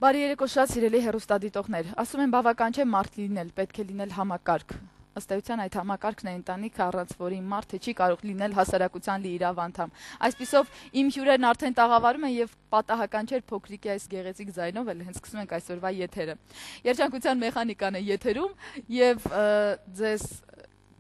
Բարի երեկո շատ սիրելի հեռուստադիտողներ, ասում են բավական չէ մարդ լինել, պետք է լինել համակարգ։ Ըստ էության այդ համակարգն է ընտանիքը, առանց որի մարդը չի կարող լինել հասարակության լիիրավ անդամ։ Այսպիսով իմ հյուրերն արդեն տաղավարում են եւ պատահական չէ փոքրիկի այս գեղեցիկ ձայնով էլ հենց սկսում ենք այսօրվա եթերը։ Երջանկության մեխանիկան է եթերում եւ ձեզ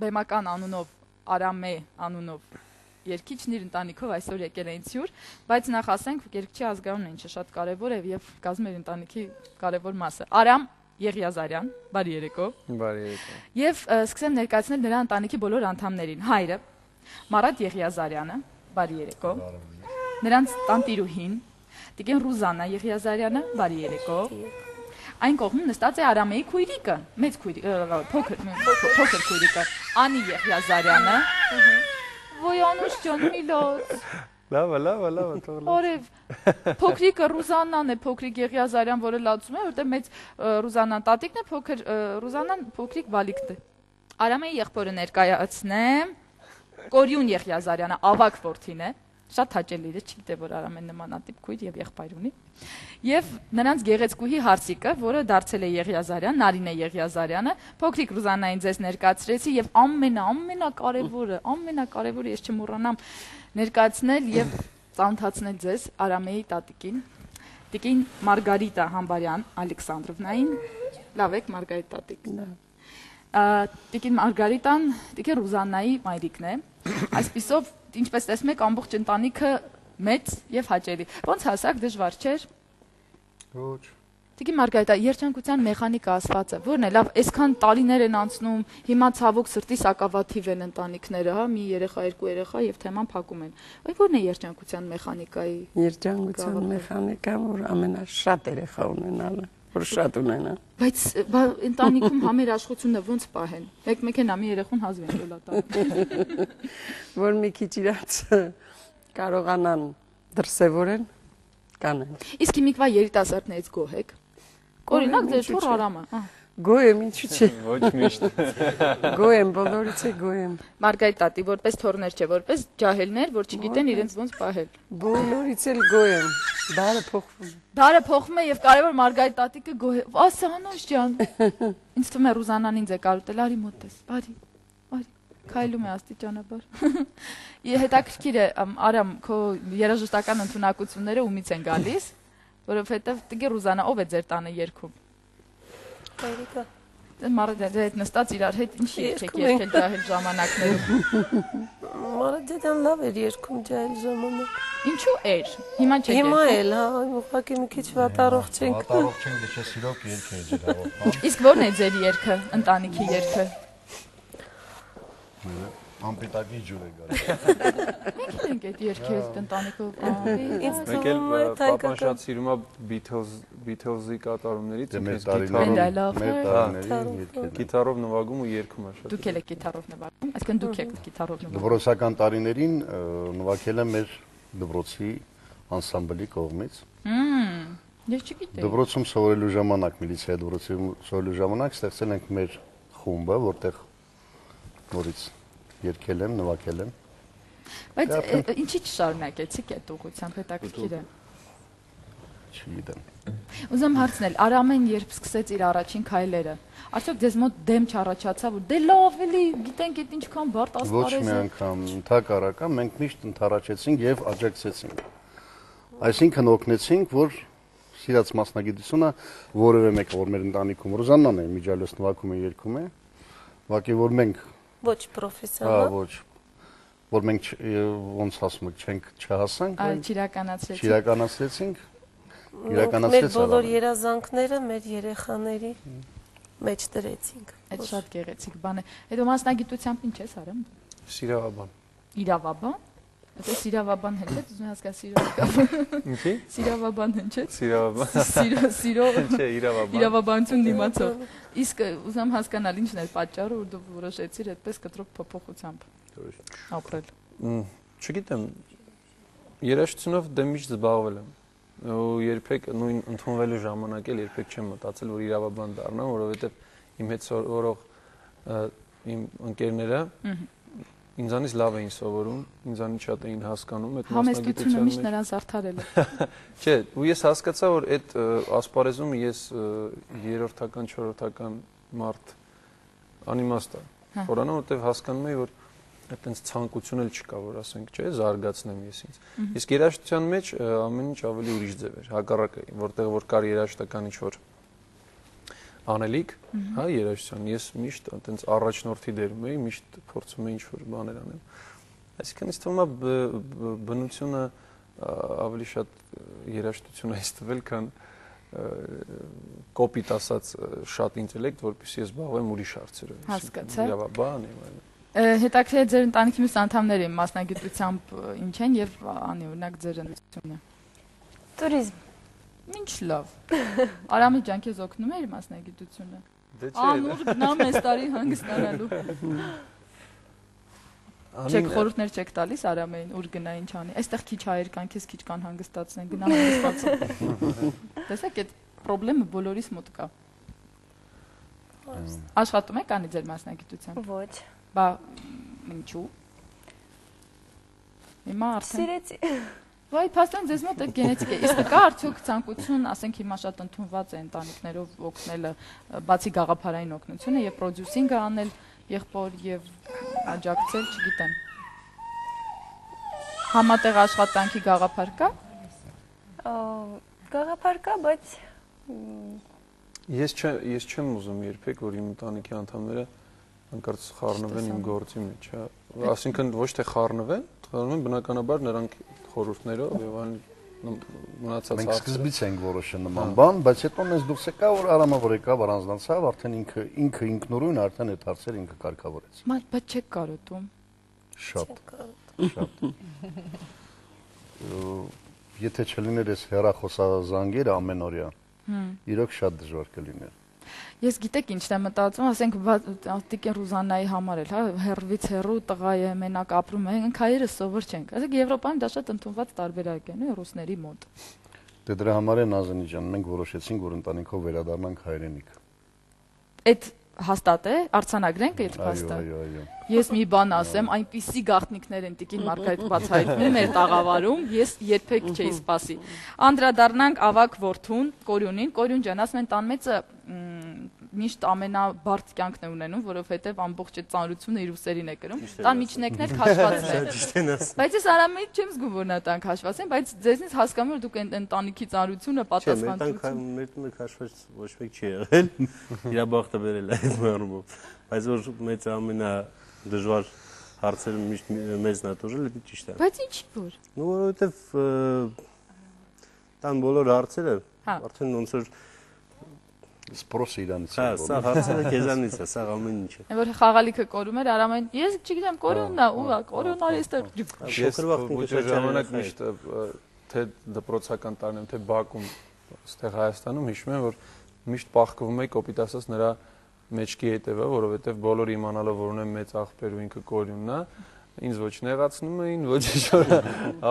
բեմական անունով Արամե անունով երկիչն իր ընտանիքով այսօր եկել է ինձ հյուր, բայց նախ ասենք երկչի ազգանունը ինչը շատ կարևոր է եւ կազմում է ընտանիքի կարևոր մասը։ Արամ Եղիազարյան, բարի երեկո։ Բարի երեկո։ Եվ սկսեմ ներկայացնել նրա ընտանիքի բոլոր անդամներին։ Հայրը Մարատ Եղիազարյանը, բարի երեկո։ Նրանց տանտիրուհին Տիկին Ռուզաննա Եղիազարյանը, բարի երեկո։ Այն կողմում նստած է Արամեի քույրիկը, մեծ քույրիկը, փոքր քույրիկը, Անի Եղիազարյանը։ Ոյ Անուշ ջան, միլոց։ Լավ, թող։ Օրև, փոքրիկը Ռուզաննան է, փոքրիկ Եղիազարյան, որը լացում է, որտեղ մեծ Ռուզաննան տատիկն է, փոքր Ռուզաննան փոքրիկ Վալիկն է։ Արամեի եղբորը ներկայացնեմ, Կորյուն Եղիազարյանը, ավագ որդին է, շատ հաճելի է, չգիտե որ Արամեն նմանատիպ քույր եւ եղբայր ունի։ Եւ նրանց գեղեցկուհի հարսիկը, որը դարձել է Եղիազարյան, Նարինե Եղիազարյանը, փոքրիկ Ռուզաննային ձեզ ներկայացրեցի եւ ամենակարևորը ես չմոռանամ ներկայացնել եւ ծանոթացնել ձեզ Արամեի տատիկին, Տիկին Մարգարիտա Համբարյան Ալեքսանդրովնային, լավ եք Մարգարիտ տատիկ։ Տիկին Մարգարիտան Տիկին Ռուզաննայի մայրիկն է, այսպիսով ինչպես տեսնում եք ամբողջ ընտանիքը մեծ եւ հաճելի։ Ոնց հասակ դժվար չէր։ Ոչ։ Տիկին Մարգարիտա, երջանկության մեխանիկա ասվածը, ո՞րն է, լավ, այսքան տարիներ են անցնում, հիմա ցավոք սրտի սակավաթիվ են ընտանիքները, հա, մի երեխա, երկու երեխա եւ թեման փակում են։ Այ ո՞րն է երջանկության մեխանիկայի։ Երջանկության մեխանիկան, որ ամենաշատ երեխա ունենալը, որ շատ ունենա։ Բայց ընտանիքում համերաշխությունը ո՞նց պահեն։ Մեկ են ամի երեխուն հազվեն լոլատա։ Որ մի քիչ իրաց կարողանան դրսևորեն կանեն։ Իսկ հիմիկվա երիտասարդներից գոհ եք։ Օրինակ ձեր թոռ Արամը, հա։ Գոհ եմ, ինչու՞ չէ։ Ոչ միշտ։ Գոհ եմ, բոլորից է գոհ եմ։ Մարգարիտ տատի, որպես թոռներ չէ, որպես ջահելներ, որ չգիտեն իրենց ոնց պահել։ Բոլորից էլ գոհ եմ։ Դարը փոխվում է։ Դարը փոխվում է եւ կարևոր Մարգարիտ տատիկը գոհ է։ Ասա Անուշ ջան։ Ինձ թվում է Ռուզաննան ինձ է կարոտել, արի մոտես, բարի։ Քայլում է աստիճանաբար։ Հետաքրքիր է, Արամ, քո երաժշտական ընդունակությունները ումից են գալիս, որովհետև Տիկին Ռուզաննա ով է ձեր տանը երգում։ Հայրիկը։ Մարադեդը հետ նստած իրար հետ ինչ երգ եք երգել ջահել ժամանակներում։ Մարադեդան լավ էր երգում ջահել ժամանակ։ Ինչու էր։ Հիմա չեք Հիմա երգում։ էլ, հա, ուղղակի մի քիչ վատառող չենք։ Վատառող չենք, դե չէ սիրով երգ է ջրավով, հա։ Իսկ ո՞րն է ձեր երգը, ընտանիքի երգը։ Անպիտակի ջուր է գալիս։ Մենք ենք այդ երգերը ընտանիքով։ Ինձ Մեկ էլ թվում է պապան շատ սիրում է Beatles-ի կատարումներից, Դե մեր տարիներում տարիներում գիտարով նվագում ու երգում է շատ։ Դուք եք գիտարով նվագում, այսինքն դուք եք գիտարով նվագում։ Դպրոցական տարիներին նվագել եմ մեր դպրոցի անսամբլի կողմից։ Ես չգիտեի։ Դպրոցում սովորելու ժամանակ, միլիցիայի դպրոցում սովորելու ժամանակ ստեղծել ենք մեր խումբը, որտեղ նորից երգել եմ, նվագել եմ։ Բայց ինչի՞ չշարունակեցիք այդ ուղղությամբ, հետաքրքիր է։ Չգիտեմ։ Ուզում հարցնել, Արամեն երբ սկսեց իր առաջին քայլերը, արդյոք ձեզ մոտ դեմ չառաջացավ, որ դե լավ էլի, գիտենք այդ ինչքան բարդ Ոչ ասպարեզ մի է։ անգամ, ընդհակառակը մենք միշտ ընդառաջեցինք եւ աջակցեցինք։ Այսինքն օգնեցինք, որ սիրած մասնագիտությունը որևէ մեկը, որ մեր ընտանիքում Ռուզաննան է, միջալոց նվագում է, երգում է, ուղղակի որ մենք Ոչ պրոֆեսիոնալ։ ոչ, որ մենք ոնց ասում եք, չհասանք, Չիրականացրեցիք։ Մեր բոլոր երազանքները մեր երեխաների մեջ դրեցինք։ Այդ շատ գեղեցիկ բան է։ Հետո մասնագիտությամբ ինչ ես արում։ Սիրավաբան։ Իրավաբան։ Այդ սիրավաբան հնչեց, ուզում հասկանալ սիրո։ Ինչի։ Սիրավաբան հնչեց։ Սիրավաբան։ Սիրո։ Չէ, իրավաբան։ Իրավաբանություն դիմացող։ Իսկ ուզում հասկանալ ինչն է պատճառը, որ դու որոշեցիր այդպես կտրուկ փոփոխությամբ ապրել։ Չգիտեմ, երաժշտությունով դե միշտ զբաղվել եմ։ Ու երբեք նույն ընդունվելու ժամանակ էլ երբեք չեմ մտածել, որ իրավաբան դառնամ, որովհետև իմ հետ սովորող իմ ընկերները ինձանից լավ էին սովորում, ինձանից շատ էին հասկանում այդ Համեստությունը մասնագիտության միշտ մեջ։ նրան զարդարել է։ Չէ, ու ես հասկացա, որ այդ ասպարեզում ես երրորդական, չորրորդական մարդ անիմաստ է։ Խորանամ, որտեվ հասկանում եի, որ այտենց ցանկություն էլ չկա, որ ասենք, չէ, զարգացնեմ ես ինձ։ Իսկ երաժշտության մեջ ամեն ինչ ավելի ուրիշ ձև էր, հակառակը, որտեղ որ կար երաժշտական ինչ-որ անելիք, հա, երաժշտության, ես միշտ այտենց առաջնորդի դերում էի, միշտ փորձում էի ինչ-որ բաներ անեմ։ Այսինքն ինձ թվում է բնությունը ավելի շատ երաժշտություն է ստվել, քան կոպիտ ասած շատ ինտելեկտ, որպեսզի ես զբաղվեմ ուրիշ հարցերով։ Հասկացա։ Իրավաբան եմ այլն։ Հետաքրքիր է ձեր ընտանիքի մյուս անդամների մասնագիտությամբ ինչ են եւ անօրինակ ձեր ընտանիքությունը։ Տուրիզմ։ Ինչ լավ։ Արամի ջան, քեզ օգնում է իր մասնագիտությունը։ Դե չէ։ Անուր գնամ այս տարի հանգստանալու։ Չեք խորհուրդներ չեք տալիս Արամեին, ուր գնա ինչ անի։ Այստեղ քիչ հայեր կան, քեզ քիչ կան հանգստացնեն, գնա հանգստացին։ Տեսեք, այդ խնդրեմը բոլորիս մոտ կա։ Աշխատում եք անի ձեր մասնագիտությամբ։ Ոչ։ Բա ինչու։ Հիմա արդեն Սիրեցի։ Վայ, փաստորեն ձեզ մոտ է գենետիկ է։ Իսկ կա արդյոք ցանկություն, ասենք հիմա շատ ընդունված է ընտանիքներով օգնելը, բացի գաղափարային օգնությունը եւ պրոդյուսինգը անել, եղբոր եւ աջակցել, չգիտեմ։ Համատեղ աշխատանքի գաղափար կա։ Գաղափար կա, բայց Ես չեմ ուզում երբեք, որ իմ ընտանիքի անդամները անկարծ խառնվեն իմ գործի մեջ, հա։ Այսինքն ոչ թե խառնվեն, բնականաբար նրանք խորհուրդներով եւ այլն մնացած մենք սկզբից ենք որոշել նման բան, բայց հետո մեզ դուրս եկա, որ Արամը որ եկավ առանձնացավ, արդեն ինքը ինքնուրույն արդեն այդ հարցերը ինքը կարգավորեց։ Բայց չեք կարոտում։ Շատ։ Եթե չլիներ այս հեռախոսազանգերը ամենօրյա, իրոք շատ դժվար կլիներ։ Ես գիտեք ինչն եմ մտածում, ասենք Տիկին Ռուզաննայի համար էլ, հա, հերվից հերու տղա է, մենակ ապրում է, ենք հայերս սովոր չենք։ Ասենք Եվրոպայում դա շատ ընդունված տարբերակ է, նույն ռուսների մոտ։ Դե դրա համար է Նազանի ջան, մենք որոշեցինք, որ ընտանիքով վերադառնանք հայրենիք։ Այդ հաստատ է, արձանագրենք այդ փաստը։ Այո։ Ես մի բան ասեմ, այնպիսի գաղտնիքներ են Տիկին Մարգարիտ բացահայտվում մեր տաղավարում, ես երբեք չէի սպասի։ Անդրադառնանք ավակ որդուն, Կորյունին, Կորյուն ջան, ասում են տան մեծը միշտ ամենաբարդ կյանքն է ունենում, որովհետև ամբողջ այդ ծանրությունը իր ուսերին է կրում։ Տան միջնեկն էլ քաշվածն է։ Բայց ես Արամից չեմ զգում, որ նա տան քաշված են, բայց ձեզնից հասկանում եմ, որ դուք ընտանիքի ծանրությունը պատասխանատվություն։ Մեր տանը քաշված ոչ մեկ չի եղել։ Իր բախտը վերել է այդ մերումով։ Բայց որ մեծ ամենադժվար հարցերը միշտ մեզն է տուժել, դա ճիշտ է։ Բայց ինչի՞ որ։ Ну, որովհետև տան բոլոր հարցերը արդեն ոնց որ Սպրոսը իրանից է։ Հա, սա հարցերը քեզանից է, սա ամեն ինչ է։ Որ խաղալիքը կորում էր, Արամեն, ես չգիտեմ, Կորյունն է, ու Կորյունն արի այստեղ։ Ես ոչ ժամանակ միշտ թե դպրոցական տարիներում, թե Բաքում, այստեղ Հայաստանում հիշում եմ, որ միշտ պահկվում էի կոպիտ ասած նրա մեջքի հետևը, որովհետև բոլորը իմանալով որ ունեմ մեծ աղբեր ու ինքը Կորյունն է, ինձ ոչ նեղացնում էին, ոչ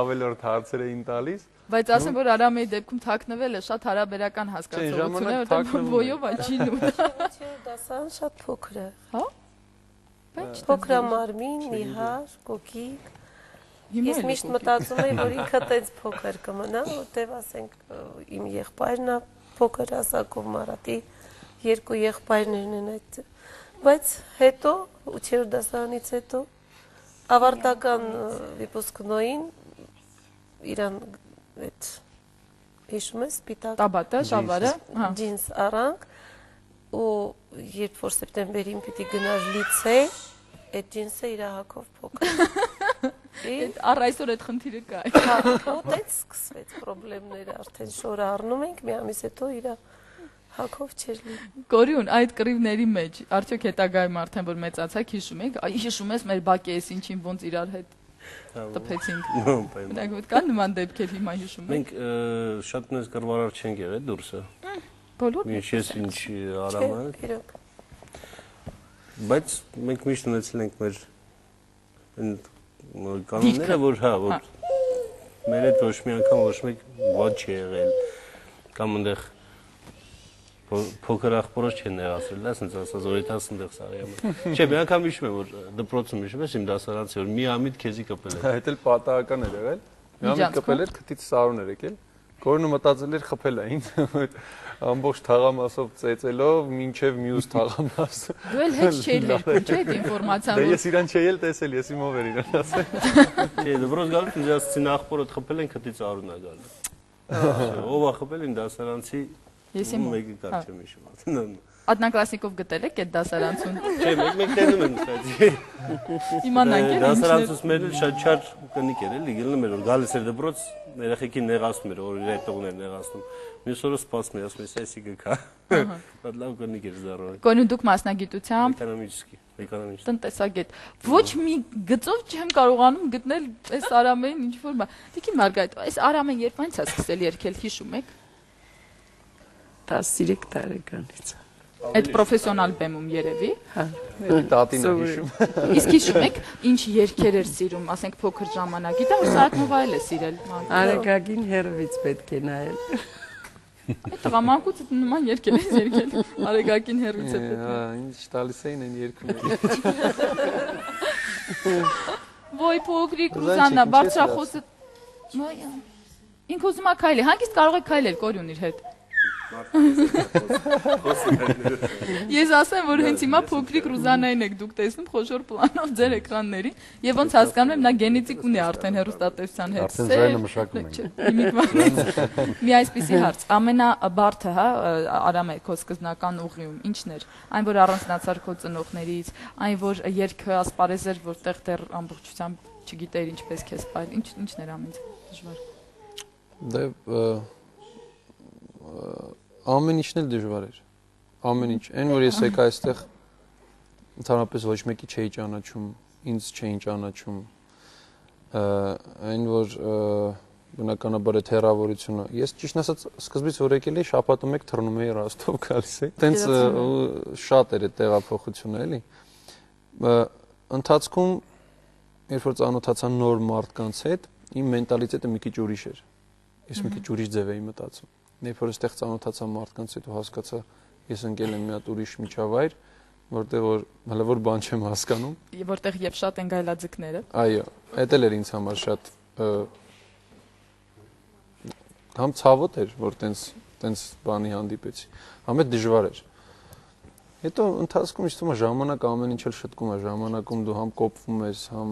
ավելորդ հարցեր էին տալիս։ Բայց ասեմ, որ Արամեի դեպքում թաքնվելը շատ հարաբերական հասկացողություն է, որտեղ ոյով աչին ու։ Դասան շատ փոքր է։ Հա։ Փոքր մարմին, նիհար, կոկիկ։ Ես միշտ մտածում եմ, որ ինքը տենց փոքր կմնա, որտեվ ասենք իմ եղբայրն է փոքր հասակով Մարատի երկու եղբայրներն են այդ։ Բայց հետո 8-րդ դասարանից հետո ավարտական վիպուսկնոյին իրան այդ հիշում ես սպիտակ տաբատը, շալվարը, ջինս առանք ու երբ որ սեպտեմբերին պիտի գնար լիցեյ, այդ ջինսը իր հակով փոքր։ Առ այսօր այդ խնդիրը կա։ Հա, այդպես սկսվեց խնդիրները, արդեն շորը առնում ենք, մի ամիս հետո իր հակով չէր լինի։ Կորյուն, այդ կռիվների մեջ արդյոք հետագայում արդեն որ մեծացաք հիշում եք, հիշում ես մեր բակի էս ինչին ոնց իրար հետ տպեցինք։ Մենք կան նման դեպքեր հիմա հիշում եք։ Մենք շատ մեծ կռվարար չենք եղել դուրսը։ Բոլորն։ Ինչպես ինչ Արամը։ Բայց մենք միշտ ունեցել ենք մեր կանոնները, որ հա, որ մեր հետ ոչ մի անգամ ոչ մեկ ոչ չի եղել կամ այնտեղ փոքր աղբորոց չեն նեղացրել, ասենց ասած օրիտաս ընդեղ սարյամը։ Չէ, մի անգամ հիշում եմ, որ դպրոցում հիշում ես իմ դասարանցի, որ մի ամիտ քեզի կպել էր։ Այդ էլ պատահական էր եղել։ Մի ամիտ կպել էր, քթից սարուն էր եկել։ Կորոնը մտածել էր խփել այն, ամբողջ թաղամասով ծեծելով, մինչև մյուս թաղամասը։ Դու էլ հետ չէիր հերքում, չէ՞ այդ ինֆորմացիան։ Դե ես իրան չէի էլ տեսել, ես իմով էր իրան ասել։ Չէ, դպրոց գալուց ինձ ասացին աղբորոդ խփել են քթից արուն ա գալու։ Ով ա խփել ին դասարանցի մեկը կար չեմ հիշում։ Ադնակլասնիկով գտել եք այդ դասարանցուն։ Չէ, մեկ տենում են ստացի։ Իմանանք էլ դասարանցուց մեր շատ չար կնիկ էր էլի, գնում էր որ գալիս էր դպրոց, երեխեքին նեղացնում էր, որ իր այդ տողներ նեղացնում։ Մյուս օրը սպասում էր, ասում էր, «Էսի գքա»։ Բայց լավ կնիկ էր զարոյ։ Կոնու դուք մասնագիտությամբ էկոնոմիկի։ տնտեսագետ։ Ոչ մի գծով չեմ կարողանում գտնել այս Արամեն ինչ որ բան։ Տիկին Մարգարիտ, այս Արամեն երբ այնց է սկսել երգել, հիշում եք։ 13 տարեկանից։ Այդ պրոֆեսիոնալ բեմում երևի։ Հա։ Տատին է հիշում։ Իսկ հիշում եք ինչ երգեր էր սիրում, ասենք փոքր ժամանակ։ Գիտեմ, որ Սարատնովա էլ է սիրել։ Արեգակին հերվից պետք է նայել։ Այդ տղամարդուց նման երգել ես երգել։ Արեգակին հերվից է պետք։ Հա, ինչ տալիս էին այն երգում։ Ոյ փոքրիկ Ռուզաննա, բարձրախոսը։ Ինք ուզում է քայլի, հանգիստ կարող եք քայլել Կորյուն իր հետ։ Ես ասեմ, որ հենց հիմա փոքրիկ Ռուզաննային եք դուք տեսնում խոշոր պլանով ձեր էկրաններին եւ ոնց հասկանում եմ նա գենետիկ ունի արդեն հեռուստատեսության հետ։ Արդեն ձայնը մշակում են։ Մի այսպիսի հարց, ամենաբարդը, հա, Արամե քո սկզբնական ուղիում ինչն էր։ Այն որ առանձնացար քո ծնողներից, այն որ երգը ասպարեզ էր, որտեղ դեռ ամբողջությամբ չգիտեիր ինչպես քեզ պայել, ինչն էր ամենից դժվար։ Դե ամեն ինչն էլ դժվար էր։ Ամեն ինչ։ Այն որ ես եկա այստեղ ընդհանրապես ոչ մեկի չէի ճանաչում, ինձ չէին ճանաչում։ Այն որ բնականաբար այդ հեռավորությունը։ Ես ճիշտ ասած սկզբից որ եկել էի շաբաթը մեկ թռնում էի Ռոստով գալիս էի։ Տենց շատ էր այդ տեղափոխությունը, էլի։ Ընթացքում երբ որ ծանոթացա նոր մարդկանց հետ, իմ մենտալիտետը մի քիչ ուրիշ էր։ Ես մի քիչ ուրիշ ձև էի մտածում։ Երբ որ այստեղ ծանոթացա մարդկանց հետ ու հասկացա, ես ընկել եմ մի հատ ուրիշ միջավայր, որտեղ որ հələ որ բան չեմ հասկանում, որտեղ եւ շատ են գայլաձկները։ Այո, դա էլ էր ինձ համար շատ համ ցավոտ էր, որ տենց բանի հանդիպեցի, համ էլ դժվար էր։ Հետո ընթացքում ինձ թվում է ժամանակ ամեն ինչ էլ շտկում է, ժամանակում դու համ կոպվում ես, համ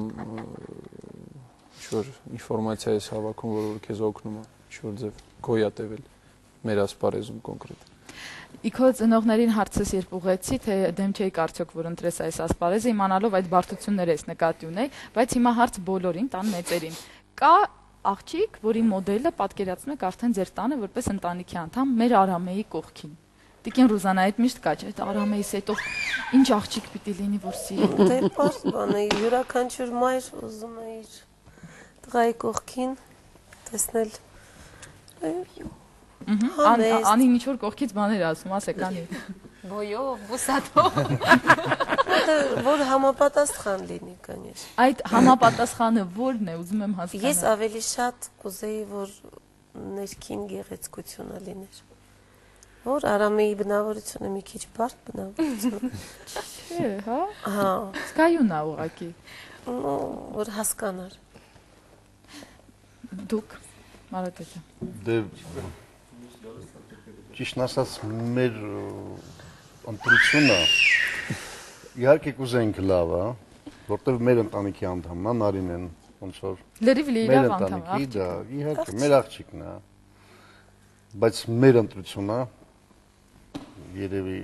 ինչ-որ ինֆորմացիա ես հավաքում, որ քեզ օգնում է, ինչ-որ ձև գոյատևել մեր ասպարեզում կոնկրետ։ Իքո ծնողներին հարցս երբ ուղեցի, թե դեմ չէի կարծոք, որ ընտրես այս ասպարեզը, իմանալով այդ բարդությունները ես նկատի ունեի, բայց հիմա հարց բոլորին, տան մեծերին։ Կա աղջիկ, որի մոդելը պատկերացնում եք արդեն ձեր տանը որպես ընտանիքի անդամ մեր Արամեի կողքին։ Տիկին Ռուզաննա, այդ միշտ կա, չէ՞, այդ Արամեիս հետո ինչ աղջիկ պիտի լինի, որ սիրի։ Դե պարզ է, յուրաքանչյուր մայր ուզում է իր տղայի կողքին տեսնել։ Անին ինչ որ կողքից բաներ ասում, ասեք անի։ Բոյով, բուսատով։ Որ համապատասխան լինի, կանես։ Այդ համապատասխանը ո՞րն է, ուզում եմ հասկանալ։ Ես ավելի շատ կուզեի, որ ներքին գեղեցկությունը լիներ։ Որ Արամեի բնավորությունը մի քիչ բարդ բնավորություն։ Չէ, հա։ Հա։ Սկայուն է ուղակի։ Որ հասկանար։ Դուք Մարաթեջան։ Դե ճիշտ ասած մեր ընտրությունը իհարկե կուզենք լավ է, որտեղ մեր ընտանիքի անդամն է, Նարինեն, ոնց որ լրիվ լիիրավ անդամ, աղջիկ։ Դա իհարկե մեր աղջիկն է։ Բայց մեր ընտրությունը երևի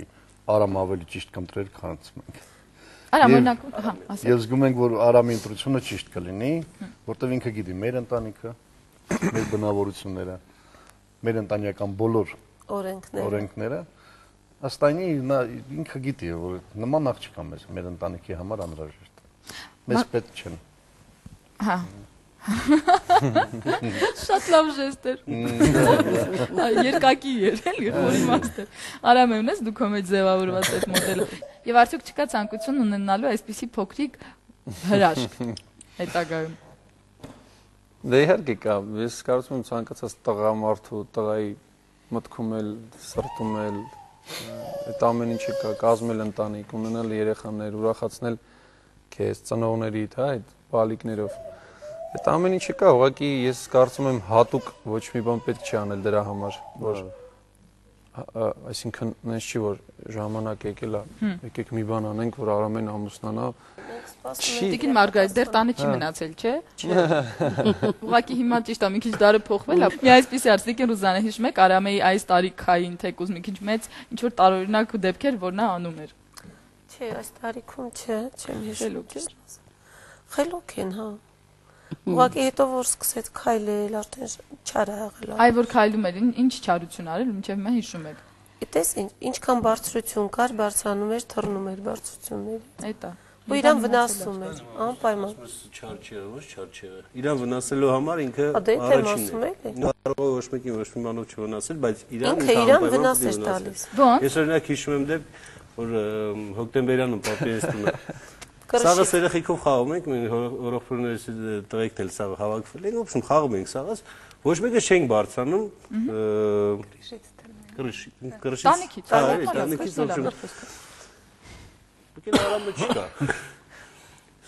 Արամ ավելի ճիշտ կընտրեր, քան մենք։ Արամ օրինակ, հա, ասեք։ Ես զգում եմ, որ Արամի ընտրությունը ճիշտ կլինի, որտեղ ինքը գիտի մեր ընտանիքը, մեր բնավորությունները, մեր ընտանեկան բոլոր օրենքները, աստայնի նա ինքը գիտի, որ նման աղջիկ է մեր ընտանիքի համար անհրաժեշտ է։ Մեզ պետք չեն։ Հա։ Շատ լավ ժեստ էր։ Երկակի էր, էլի, որ իմաստ էր։ Արամ ունես դու քո մեջ ձևավորված այդ մոդելը։ Եվ արդյոք չկա ցանկություն ունենալու այսպիսի փոքրիկ հրաշք հետագայում։ Դե իհարկե կա, ես կարծում եմ ցանկացած տղամարդու տղայի մտքում էլ, սրտում էլ, այդ ամեն ինչը կա, կազմել ընտանիք, ունենալ երեխաներ, ուրախացնել քեզ ծնողներիդ, հա, այդ բալիկներով։ Այդ ամեն ինչը կա, ուղղակի ես կարծում եմ հատուկ ոչ մի բան պետք չի անել դրա համար, որ այսինքն նենց չի որ ժամանակ եկել է, եկեք մի բան անենք, որ Արամեն ամուսնանա։ Տիկին Մարգարիտ դեռ տանը չի մնացել, չէ՞։ Ուղղակի հիմա ճիշտ է, մի քիչ դարը փոխվել է։ Մի այսպիսի հարց, Տիկին Ռուզանե, հիշում եք Արամեի այս տարիքային թեկուզ մի քիչ մեծ ինչ որ տարօրինակ դեպքեր, որ նա անում էր։ Չէ, այս տարիքում չէ, չեմ հիշում։ Խելոք են, հա։ Ուղղակի հետո որ սկսեց քայլել, արդեն չար եղել։ Այ որ քայլում էր, ինչ չարություն արել, մինչև հիմա հիշում եք։ Գիտես, ինչքան բարձրություն կար, բարձրանում էր, թռնում էր բարձրությունների։ Այդ է։ Ու իրան վնասում էր, անպայման։ Չար չի, ոչ չար չի։ Իրան վնասելու համար ինքը առաջինն է։ Նա կարող է ոչ մեկին ոչ մի բանով չվնասել, բայց իրան վնաս էր տալիս։ Ես օրինակ հիշում եմ դեպք, որ հոկտեմբերյանում պատերազմում Սաղը երեխեքով խաղում ենք, մենք հորոքորներից տղեկն էլ սաղը հավաքվել ենք, ոբշում խաղում ենք սաղած, ոչ մեկը չենք բարձանում տանիքից, Բեկել Արամը չկա։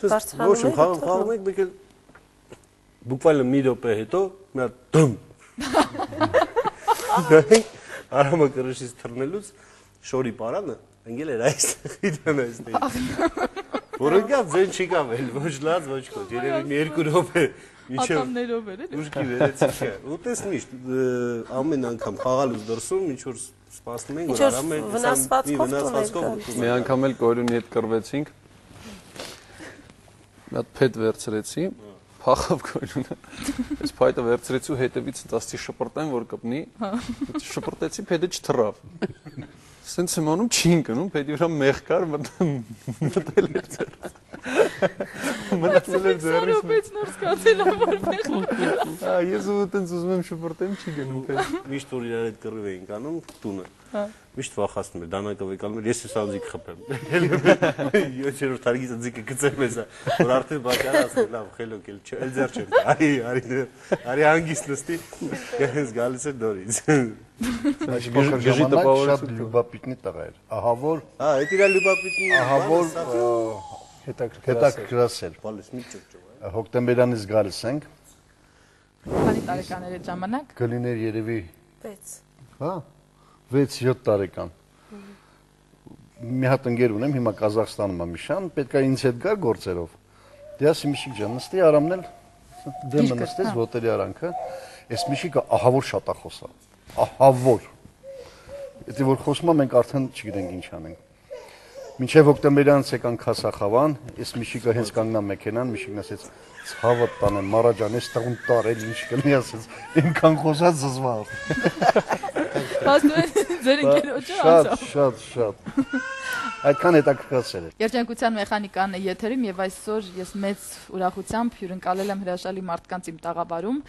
Ոբշում խաղում ենք, բեկել բուկվալը մի րոպե հետո, մի հատ դում։ Արամը կրշից թռնելուց շորի պարանը ընգել էր այստեղ, իդան այստեղ։ Որոնքան ձեն չի կավել, ոչ լաց, ոչ կոտ, երևի մի երկու րոպե ատամներով էր, ուշքի վերեցիք է, ու տես միշտ ամեն անգամ խաղալուց դրսում, ինչ-որ սպասնում ենք, որ Արամեն վնասվածքով մի անգամ էլ Կորյունի հետ կռվեցինք, մի հատ փետ վերցրեցի, փախավ Կորյունը, այս փայտը վերցրեցի ու հետևից ասացի շպրտեմ, որ կպնի, շպրտեցի, փետը չթռավ։ Սենց եմ անում չի ընկնում, պետք վրա մեղ կար, մտել էր ձեռս։ Մնացել էր ձեռիս։ Սարոպեց նոր սկացել որ մեղ։ Ես ու տենց ուզում եմ շպրտեմ, չի գնում պետք։ Միշտ որ իրար հետ կռիվ էինք անում տունը։ Միշտ վախացնում էր, դանակը վեկալում էր, ես սանձիկ խփեմ։ 7-րդ հարգից ձիկը գցեմ էսա, որ արդեն բակար ասել, լավ, խելոք էլ չէ, էլ ձեռ չեմ։ Արի հանգիստ նստի, ես գալիս էր նորից։ Այս փոքր ժամանակ շատ լյուբապիտնի տղա էր։ Ահա որ, այդ իրա լյուբապիտնի, ահա որ հետաքրքրասեր։ Բալես մի ճոճ։ Հոկտեմբերանից գալիս ենք։ Քանի տարեկան էր այդ ժամանակ։ Կլիներ երևի 6։ հա 6-7 տարեկան։ Մի հատ ընկեր ունեմ, հիմա Կազախստանում եմ Միշան, պետքա ինձ հետ գա գործերով։ Դե ասի Միշիկ ջան, նստի Արամն էլ դեմը նստեց ոտերի արանքը։ Այս Միշիկը ահա որ շատ է խոսա։ Ահա որ։ Եթե որ խոսում ենք արդեն չգիտենք ինչ անենք։ Մինչև հոկտեմբերանից եկան Քասախավան, այս Միշիկը հենց կանգնա մեքենան, Միշիկն ասեց ցավը տանեմ, Մարաջան, այս տղուն տարել ինչ կլինի, ասեց, ինքան խոսած զզվալ։ Հասնում ձեր ընկերոջը ասա։ Շատ։ Այդքան հետաքրքրասեր էր։ Երջանկության մեխանիկան է եթերում եւ այսօր ես մեծ ուրախությամբ հյուրընկալել եմ հրաշալի մարդկանց իմ տաղավարում։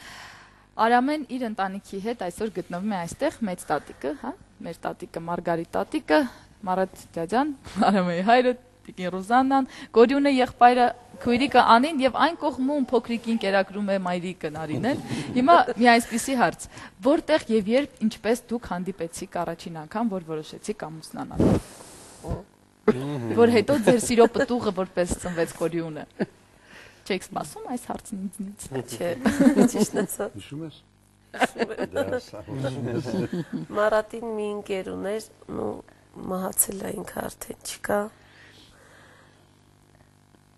Արամեն իր ընտանիքի հետ այսօր գտնվում է այստեղ, մեծ տատիկը, հա, մեր տատիկը Մարգարիտ տատիկը, Մարատ ջաջան, Արամեի հայրը, Տիկին Ռուզաննան, Կորյունը եղբայրը, քույրիկը Անին եւ այն կողմում փոքրիկին կերակրում է մայրիկը Նարինել։ Հիմա մի այսպիսի հարց. որտեղ եւ երբ ինչպես դուք հանդիպեցիք առաջին անգամ, որ որոշեցիք ամուսնանալ։ Որ հետո ձեր սիրո պտուղը որպես ծնվեց Կորյունը։ Չեք սպասում այս հարցին ինձնից։ Չէ, ճիշտ է սա։ Հիշում ես։ Մարատին մի ընկեր ուներ, ու մահացել է ինքը արդեն չկա։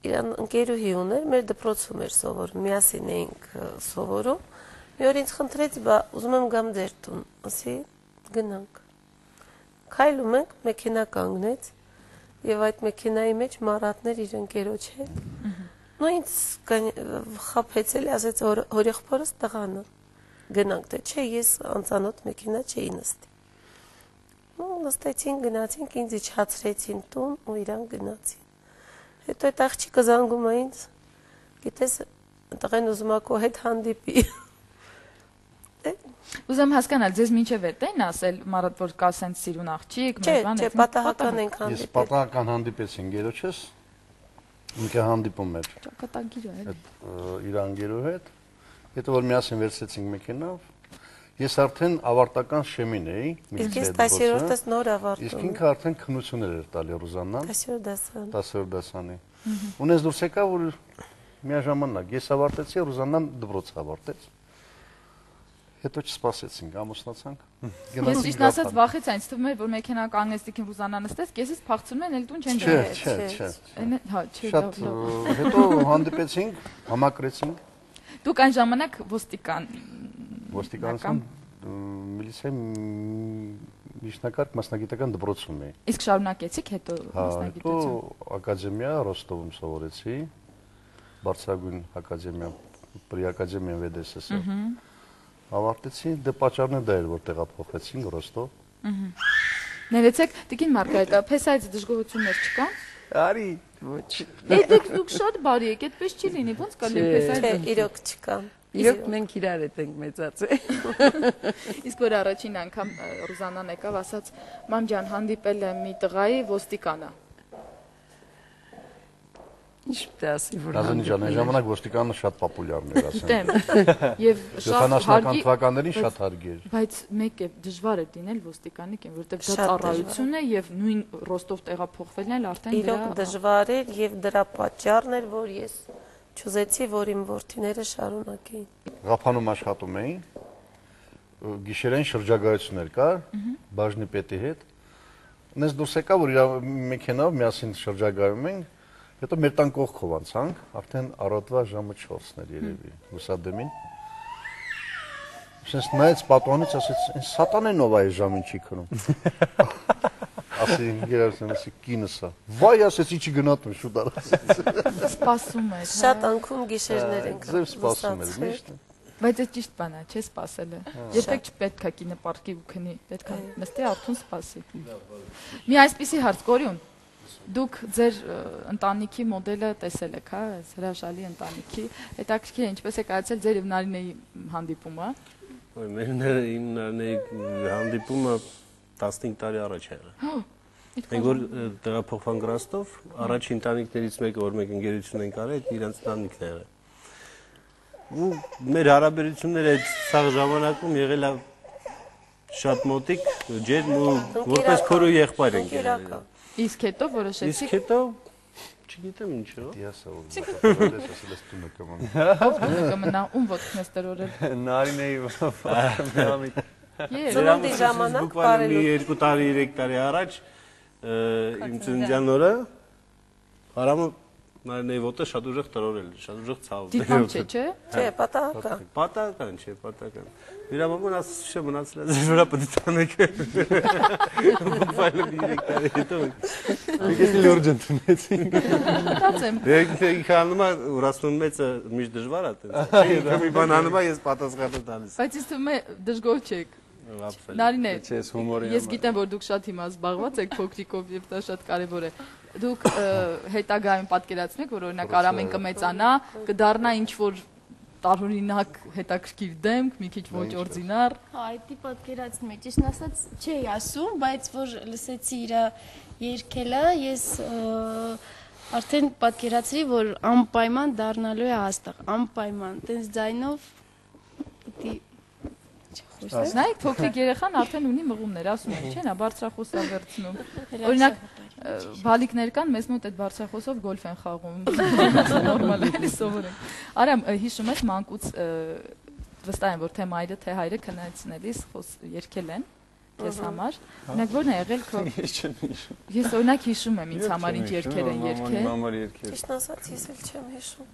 Իրան ընկերուհի ուներ, մեր դպրոցում էր սովորում, միասին էինք սովորում։ Մի օր ինձ խնդրեց, բա ուզում եմ գամ ձեր տուն, ասի գնանք։ Քայլում ենք, մեքենա կանգնեց, եւ այդ մեքենայի մեջ Մարատներ իր ընկերոջ հետ։ Նո ինձ խափեցել, ասեց հորեղբորս տղան է։ Գնանք, թե չէ, ես անծանոթ մեքենա չէի նստի։ Նստեցին, գնացինք, ինձ իջացրեցին տուն ու իրան գնացին։ Հետո այդ աղջիկը զանգում է ինձ, գիտես, տղեն ուզում է քո հետ հանդիպի։ Ուզում հասկանալ, ձեզ մինչև էդ են ասել Մարատ, որ կա սենց սիրուն աղջիկ, Չէ, պատահական ենք հանդիպել։ Ես պատահական հանդիպեցին գերոջս, ինքը հանդիպում էր։ Ճակատագիր է։ Իր անգերու հետ։ Հետո որ միասին վերցրեցինք մեքենավ, Ես արդեն ավարտական շեմին էի, Իսկ ես 10-րդս նոր ավարտում։ Իսկ ինքը արդեն քննություններ էր տալի Ռուզաննան։ 10-րդ դասան։ 10-րդ դասանի։ Ունես դուրս եկա, որ միաժամանակ ես ավարտեցի, Ռուզաննան դպրոցը ավարտեց։ Հետո չսպասեցինք, ամուսնացանք։ Ես ճիշտ ասած վախից այնց թվում էր, որ մեքենա կանգնեց Տիկին Ռուզաննան նստեց, քեզից փախցնում են, էլ տուն չեն գալիս։ Չէ։ Հա, չէ։ Շատ հետո հանդիպեցինք, համակրեցինք։ Դուք այն ժամանակ ոստիկանության միլիցիայի միջնակարգ մասնագիտական դպրոցում էի։ Իսկ շարունակեցիք հետո մասնագիտություն։ Հետո ակադեմիա Ռոստովում սովորեցի, բարձրագույն ակադեմիա, Պրի ակադեմիա ՎԴՍՍ։ Ավարտեցի, դե պատճառն դա էր, որ տեղափոխվեցինք Ռոստով։ Ներեցեք, Տիկին Մարգարիտա, փեսայից դժգոհություններ չկան։ Արի, ոչ։ Դուք դուք շատ բարի եք, այդպես չի լինի, ոնց կարելի է փեսայից։ Չէ, իրոք չկա։ Իրոք մենք իրար հետ ենք մեծացել։ Իսկ որ առաջին անգամ Ռուզաննան եկավ, ասաց. «Մամ ջան, հանդիպել եմ մի տղայի ոստիկանը»։ Ինչ պետք է ասի, որ Նազանի ջան, այն ժամանակ ոստիկանը շատ պոպուլյարն էր, ասեմ։ Գիտեմ։ Եվ շատ 70-ական թվականներին շատ հարգի էր։ Բայց մեկ է դժվար է դինել ոստիկանիկ, որովհետև դա ծառայություն է եւ նույն Ռոստով տեղափոխվելն էլ արդեն իրոք դժվար էր եւ դրա պատճառն էր, որ ես չուզեցի, որ իմ որդիները շարունակեին։ Ղափանում աշխատում էին, գիշերային շրջագայություններ կար, բաժնի պետի հետ։ Նես դուրս եկա, որ իր մեքենայով միասին շրջագայում ենք, հետո մեր տան կողքով անցանք, արդեն առավոտվա ժամը 4-ն էր երևի, լուսադեմին։ Շենս նայեց պատուհանից, ասեց, «Այն սատանեն ով այս ժամին չի քնում»։ Ասի գերասեն, ասի կինս է։ Վայ, ասեց, ինչի գնատում շուտ արած։ սպասում էր։ Շատ անկում գիշերներ ենք։ Ձեր սպասում էր, միշտ։ Բայց այդ ճիշտ բան է, չէ՞ սպասելը։ Երբեք չպետք է կինը պարկի ու քնի, պետք է նստի արթուն սպասի։ Մի այսպիսի հարց, Կորյուն, դուք ձեր ընտանիքի մոդելը տեսել եք, հա, այս հրաշալի ընտանիքի, հետաքրքիր է ինչպես է կայացել ձեր եւ Նարինեի հանդիպումը։ Իմ Նարինեի հանդիպումը 15 տարի առաջ է եղել։ Մենք որ տեղափոխվանք Ռոստով, առաջին ընտանիքներից մեկը, որ մենք ընկերություն ենք արել, իրանց ընտանիքն է եղել։ Ու մեր հարաբերությունները այդ սաղ ժամանակում եղել է շատ մոտիկ, ջերմ ու որպես քոր ու եղբայր ենք եղել։ Իսկ հետո որոշեցիք։ Իսկ հետո չգիտեմ ինչ է։ Դիասա որ ասես տունը կմնա։ Ով կմնա, ում ոտքն ես տրորել։ Նարինեի վամի։ Ծննդի ժամանակ բարելու։ Մի 2 տարի, 3 տարի առաջ իմ ծննդյան օրը Արամը Նարինեի ոտը շատ ուժեղ տրորել, շատ ուժեղ ցավում։ Դիպամ չէ։ Չէ, պատահական։ Պատահական չէ, պատահական։ Իրա մաման ասում է մնացել է ձեր վրա պետք է տանեք։ Բуквально 3 տարի հետո։ Եկես լուրջ ընդունեցին։ Մտածեմ։ Դե քանում է 86-ը միշտ դժվար է այդպես։ Մի բան անում է, ես պատասխանը տալիս։ Բայց ինձ թվում է դժգոհ չեք։ Նարինե, ես գիտեմ, որ դուք շատ հիմա զբաղված եք փոքրիկով եւ դա շատ կարեւոր է։ Դուք հետագայում պատկերացնեք, որ օրինակ Արամեն կմեծանա, կդառնա ինչ որ տարօրինակ հետաքրքիր դեմք, մի քիչ ոչ օրդինար։ Այդի պատկերացնում եմ, ճիշտ ասած չի ասում, բայց որ լսեցի իր երգելը, ես արդեն պատկերացրի, որ անպայման դառնալու է հաստատ, անպայման, տենց ձայնով պիտի Նայեք, փոքրիկ երեխան արդեն ունի մղումներ, ասում են, չէ՞, նա բարձրախոս է վերցնում։ Օրինակ, բալիկներ կան, մեզ մոտ այդ բարձրախոսով գոլֆ են խաղում։ Նորմալ է, էլի սովորենք։ Արամ, հիշում ես մանկուց վստահ եմ, որ թե մայրը, թե հայրը քննեցնելիս երգել են քեզ համար։ Օրինակ, ո՞րն է եղել քո։ Ես չեմ հիշում։ Ես օրինակ հիշում եմ ինձ համար ինչ երգեր են երգել։ Մամար երգեր։ Ճիշտ ասած, ես էլ չեմ հիշում։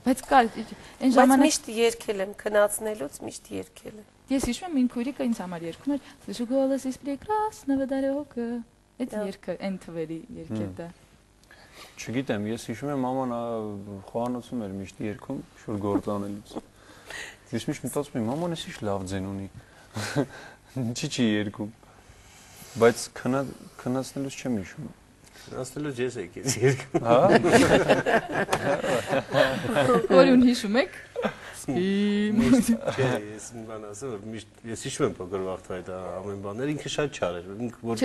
Բայց կար այն Բայց ժամանակ միշտ երգել եմ, քնացնելուց միշտ երգել եմ։ Ես հիշում եմ իմ քույրիկը ինձ համար երգում էր «Слышу голос из прекрасного далека»։ Այդ երգը այն թվերի երգ է դա։ Չգիտեմ, ես հիշում եմ մաման խոհանոցում էր միշտ երգում, շուտ գործանելուց։ Ես միշտ մտածում եմ, մաման էս ինչ լավ ձեն ունի։ Չի երգում։ Բայց քնացնելուց չեմ հիշում։ Ասելով ես եկես երգում։ Հա։ Որուն հիշում եք։ Ես մի բան ասեմ, որ միշտ ես հիշում եմ փոքր վաղտվա այդ ամեն բաները, ինքը շատ չար էր, որ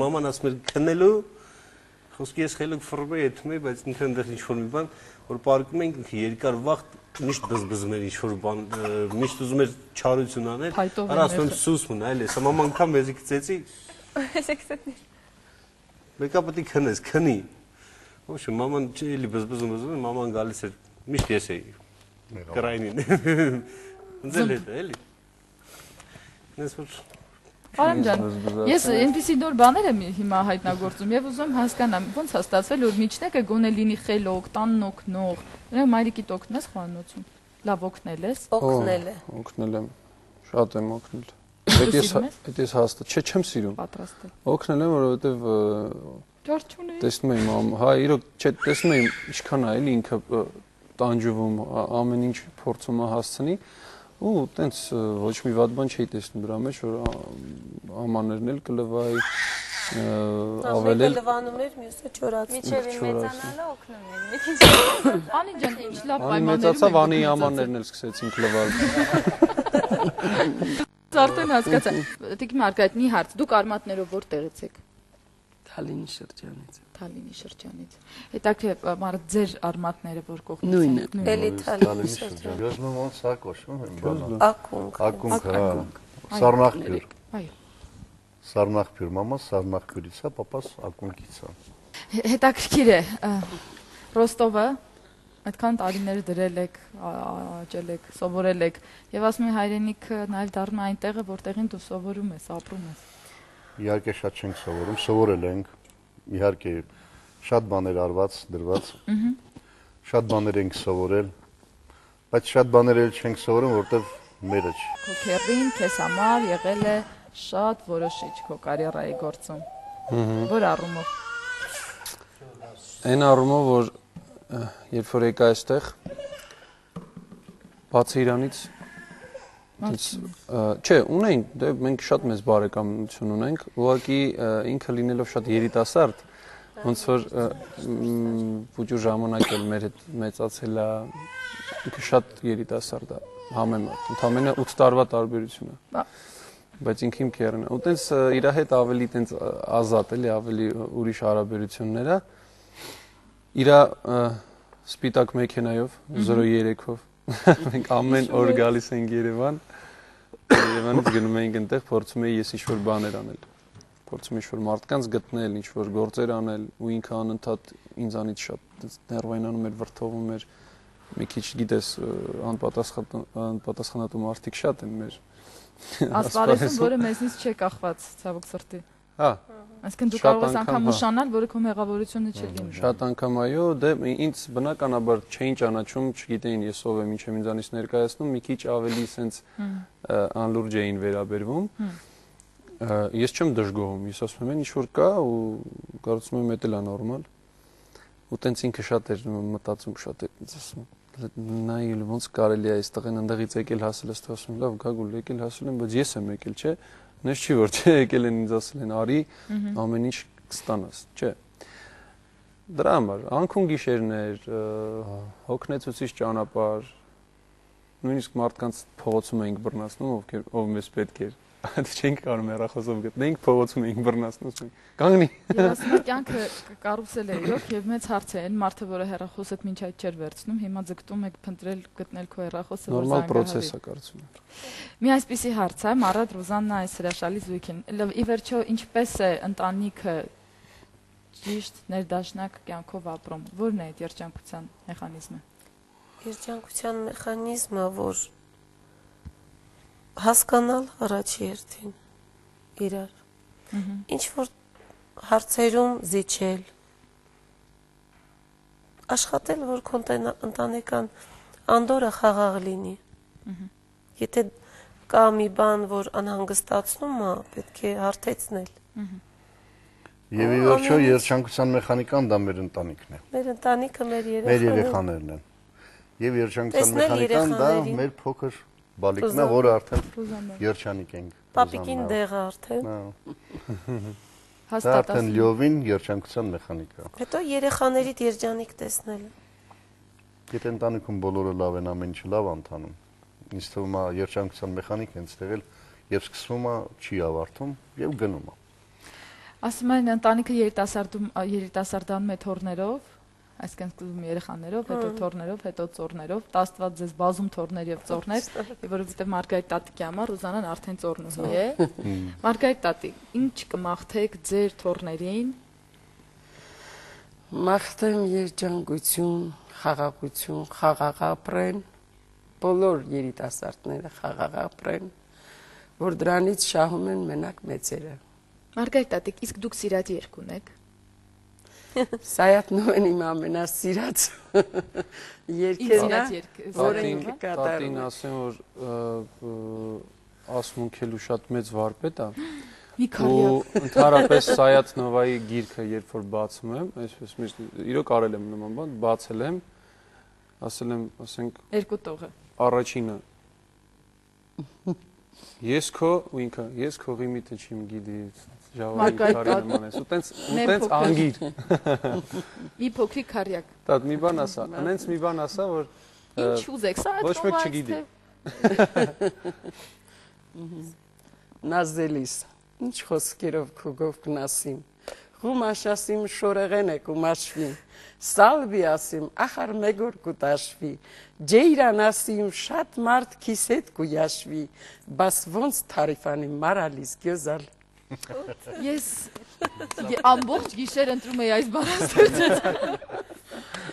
մաման ասում էր քննելու, խոսքի ես խելոք ֆռմեի, եթում էի, բայց ինքը այնտեղ ինչ որ մի բան, որ պարկում ենք ինքը երկար վաղտ միշտ բզբզում էր ինչ-որ բան, միշտ ուզում էր չարություն անել, արա ասում եմ սուս մնա, այլ ես, մաման անգամ մեզի գծեցի, մեկա պետք է քնես, քնի, ոչը, մաման էլի բզբզում, մաման գալիս էր, միշտ ես էի, կրայնին, ընձել հետ է, էլի, ես որ Արամ ջան, ես այնպիսի նոր բաներ եմ հիմա հայտնագործում եւ ուզում հասկանամ, ոնց է ստացվել, որ միջնեկը գոնե լինի խելոք, տանն օգնող, օրինակ մայրիկիդ օգնես խոհանոցում, լավ օգնել ես։ Օգնել է։ Օգնել եմ, շատ եմ օգնել։ Այդ ես հաստատ, չէ, չեմ սիրում։ Պատրաստել։ Օգնել եմ, որովհետեւ Ճորջ չունեի։ տեսնում եմ, հա, իրոք, չէ, տեսնում եմ ինչքան է էլի ինքը տանջվում, ամեն ինչ փորձում է հասցնի։ Ու տենց ոչ մի վատ բան չի տեսնում դրա մեջ, որ ամաներն էլ կլվայի, ավել էլ լվանում էր, մյուսը չորացնում։ Միջև մեծանալը օգնում էր։ Մի քիչ Անի ջան, ինչ լավ Անի պայմաններում մեծացավ, անի ամաներն էլ սկսեցինք լվալ։ Արդեն հասկացա։ Տիկ Մարգարիտ, մի հարց, դուք արմատներով որտեղից եք։ Թալինի շրջանից։ Թալինի շրջանից։ Հետաքրքիր մարդ ձեր արմատները որ կողմից Նույնը։ Էլի Թալինի շրջան։ Ես մեմ ոնց է կոչվում եմ բանը։ Ակունք։ Ակունք, հա։ Սառնախբյուր։ Այո։ Սառնախբյուր, մամա Սառնախբյուրից է, papas ակունքից է։ Հետաքրքիր է։ Ռոստովը այդքան տարիներ դրել եք, աճել եք, սովորել եք եւ ասում եմ հայրենիքը նաեւ դառնում է այն տեղը, որտեղին դու սովորում ես, ապրում ես։ Իհարկե շատ չենք սովորում, սովորել ենք։ Իհարկե շատ բաներ արված, դրված։ Շատ բաներ ենք սովորել, բայց շատ բաներ էլ չենք սովորում, որտեվ մերը չի։ Քո քերին քեզ համար եղել է շատ որոշիչ քո կարիերայի գործում։ Որ առումով։ Այն առումով, որ երբ որ եկա այստեղ, բացի իրանից, չէ, ունենք, դե մենք շատ մեծ բարեկամություն ունենք, ուղղակի ինքը լինելով շատ երիտասարդ, ոնց որ փոքր ժամանակ էլ մեր հետ մեծացել է, ինքը շատ երիտասարդ է, համեմատ, ընդամենը 8 տարվա տարբերություն է։ Բայց ինքը իմ քերն է։ Ու տենց իր հետ ավելի տենց ազատ էլի, ավելի ուրիշ հարաբերություններ է։ Իր սպիտակ մեքենայով 03-ով մենք ամեն օր գալիս ենք Երևան։ Երևանից գնում ենք այնտեղ, փորձում էի ես ինչ-որ բաներ անել։ Փորձում ինչ-որ մարդկանց գտնել, ինչ-որ գործեր անել, ու ինքը անընդհատ ինձանից շատ ներվայնանում էր, վրդովում էր։ Մի քիչ գիտես, անպատասխանատու մարդիկ շատ են մեր Ասպարեզում, որը մեզնից չէ կախված, ցավոք սրտի։ Հա։ Այսինքն դու կարող ես անգամ ուշանալ, որը քո մեղավորությունը չի լինի։ Շատ անգամ այո, դե ինձ բնականաբար չէին ճանաչում, չգիտեին ես ով եմ, ինչ եմ ինձանից ներկայացնում, մի քիչ ավելի սենց անլուրջ էին վերաբերվում։ Ես չեմ դժգոհում, ես ասում եմ, ինչ որ կա ու կարծում եմ դա էլ է նորմալ։ Ու տենց ինքը շատ էր մտածում, շատ էր ինձ ասում։ Նայել ոնց կարելի է այստեղ այնտեղից եկել հասել, այստեղ ասում լավ գագուլ եկել հասել եմ, բայց ես եմ եկել, չէ։ Նես չի որ չէ եկել են ինձ ասել են արի ամեն ինչ կստանաս, չէ։ Դրա համար անքուն գիշերներ, հոգնեցուցիչ ճանապարհ, նույնիսկ մարդկանց փողոցում էինք բռնացնում, ով մեզ պետք էր։ Չենք կարող հեռախոսով գտնենք, փողոցում էինք բռնացնում։ Կանգնի։ Ես ասում եմ կյանքը կարուսել է իրոք եւ մեծ հարց է այն մարդը, որը հեռախոսդ մինչ այդ չէր վերցնում, հիմա ձգտում եք փնտրել գտնել քո հեռախոսը, որ նորմալ process է կարծում եմ։ Մի այսպիսի հարց է, Մարատ Ռուզաննա այս հրաշալի զույգին։ Ի վերջո ինչպես է ընտանիքը ճիշտ ներդաշնակ կյանքով ապրում։ Որն է այդ երջանկության մեխանիզմը։ Երջանկության մեխանիզմը, որ հասկանալ առաջի հերթին իրար։ Ինչ որ հարցերում զիջել, աշխատել, որ քո ընտանեկան անդորը խաղաղ լինի։ Եթե կա մի բան, որ անհանգստացնում է, պետք է հարթեցնել։ Եվ ի վերջո երջանկության մեխանիկան դա մեր ընտանիքն է։ Մեր ընտանիքը, մեր երեխաներն են։ Եվ երջանկության մեխանիկան դա մեր փոքր բալիկն է, որը արդեն երջանիկ ենք։ Պապիկին դեղը արդեն։ Դա արդեն լյովին երջանկության մեխանիկա։ Հետո երեխաներիդ երջանիկ տեսնելը։ Եթե ընտանիքում բոլորը լավ են, ամեն ինչը լավ ընթանում, ինձ թվում է երջանկության մեխանիկն հենց տեղել եւ սկսվում է, չի ավարտում եւ գնում է։ Ասում են ընտանիքը երիտասարդանում է թորներով, Այսինքն սկսում երեխաներով, հետո թորներով, հետո ծորներով, տաստված ձեզ բազում թորներ եւ ծորներ, եւ որովհետեւ Մարգարիտ տատիկի համար Ռուզանան արդեն ծորնուհի է։ Մարգարիտ տատիկ, ինչ կմաղթեք ձեր թորներին։ Մաղթեմ երջանկություն, խաղաղություն, խաղաղ ապրեն, բոլոր երիտասարդները խաղաղ ապրեն, որ դրանից շահում են մենակ մեծերը։ Մարգարիտ տատիկ, իսկ դուք սիրած երգ ունեք։ Սայաթնովն իմ ամենասիրած երգերն է, որը ինքը Տատին կատարում է։ ասեմ, որ ասմունքելու շատ մեծ վարպետ է։ Մի Ու քարյակ։ ընդհանրապես Սայաթնովայի գիրքը երբ որ բացում եմ, այսպես միշտ իրոք արել եմ նման բան, բացել եմ, ասել եմ, ասենք Երկու տողը։ առաջինը ես քո ու ինքը ես քո ղիմիտը չիմ գիտի ժավայի քարի նման ես ու տենց անգիր Մի փոքրիկ քարյակ։ Տատ մի բան ասա անենց մի բան ասա որ Ինչ ուզեք, սա ոչ մեկ չգիտի Նազելիս, ինչ խոսքերով քուգով կնասիմ, խում աշասիմ շորեղեն է կումաշվին, սալվի ասիմ, ախար մեգոր կուտաշվի, ջեյրան ասիմ, շատ մարդ քիս հետ կույաշվի, բաս ոնց թարիվանի մարալիս գյոզալ։ Ես ամբողջ գիշեր ընտրում էի այս բանաստեղծը։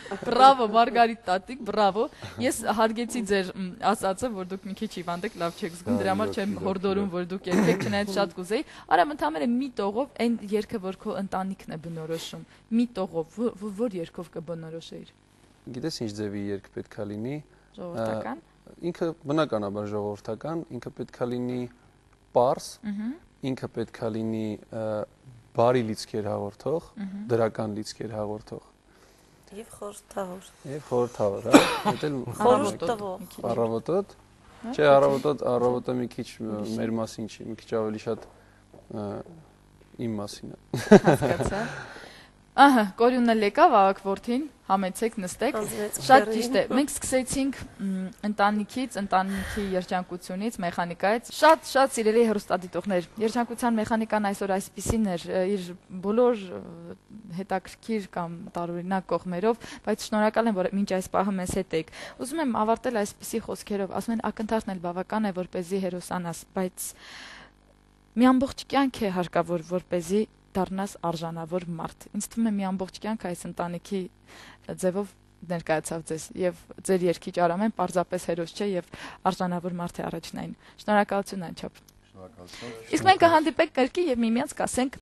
Բրավո Մարգարիտ տատիկ, բրավո։ Ես հարգեցի ձեր ասածը, որ դուք մի քիչ հիվանդ եք, լավ չեք զգում, դրա համար չեմ հորդորում, որ դուք երգեք, չնայած շատ կուզեի։ Արամ ընդհանրապես մի տողով այն երգը, որ քո ընտանիքն է բնորոշում, մի տողով որ երգով կբնորոշեիր։ Գիտես ինչ ձևի երգ պետքա լինի։ Ժողովրդական։ Ինքը բնականաբար ժողովրդական, ինքը պետքա լինի պարզ, ինքը պետքա լինի բարի լիցքեր հաղորդող, դրական լիցքեր հաղորդող։ Եվ խորհրդավոր։ Եվ խորհրդավոր, հա։ Դա Խորհուրդ տվող։ Առավոտոտ։ Չէ, առավոտը մի քիչ մեր մասին չի, մի քիչ ավելի շատ իմ մասին է։ Հասկացա։ Ահա, Կորյունը լեկավ ավակ որդին, համեցեք, նստեք։ Շատ ճիշտ է։ Մենք սկսեցինք ընտանիքից, ընտանիքի երջանկությունից, մեխանիկայից։ Շատ սիրելի հեռուստադիտողներ, երջանկության մեխանիկան այսօր այսպիսին էր, իր բոլոր հետաքրքիր կամ տարօրինակ կողմերով, բայց շնորհակալ եմ, որ մինչ այս պահը մեզ հետ եք։ Ուզում եմ ավարտել այսպիսի խոսքերով, ասում են ակնթարթն էլ բավական է, որպեսզի հերոսանաս, բայց մի ամբողջ կյանք է հարկավոր, որպեսզի դառնաս արժանավոր մարդ։ Ինձ թվում է մի ամբողջ կյանք այս ընտանիքի ձևով ներկայացավ ձեզ եւ ձեր երկիչ Արամեն պարզապես հերոս չէ եւ արժանավոր մարդ է առաջնային։ Շնորհակալություն անչափ։ Շնորհակալություն։ Իսկ մենք կհանդիպենք կրկին եւ միմյանց կասենք